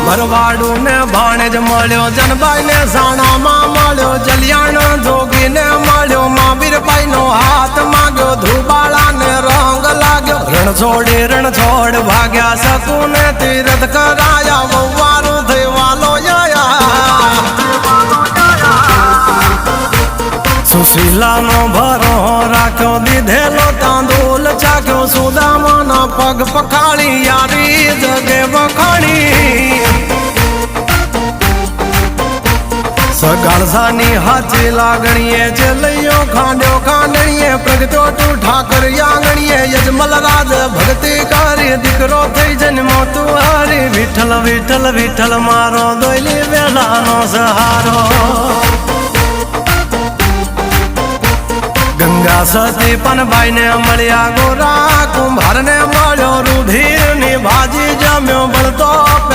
ભરવાડું ને ભાણેજ મળ્યો, જનબાઈ ને સાણામાં મળ્યો, જલિયાણ જોગી ને મળ્યો, મહાવીરભાઈ નો હાથ માંગ્યો, ધુબાળા ને રંગ લાગ્યો, રણ છોડ ભાગ્યા, શકું ને તીરથ કરાયા, વવારું થઈ વાલો સુશીલાનો ભરો રાખ્યો, દીધેલો તાંદુલ ચાખ્યો, સુદામાના પગ પખાળી, યારી જગે વખાણી, સગાળસાની હાચી લાગણીએ, જેલૈયો ખાંડ્યો ખાંડણીએ, પ્રગટો તું ઠાકર આંગણીએ, યજમલ રાજ ભક્તિ કરી, દીકરો થઈ જન્મો તું હરી, વિઠ્ઠલ વિઠ્ઠલ વિઠ્ઠલ મારો દોયલી વેલાનો સહારો, ગંગા સતી પનભાઈ ને મળ્યા, ગોરા કુંભાર ને મળ્યો, રૂધિર ની ભાજી જમ્યો, બળતો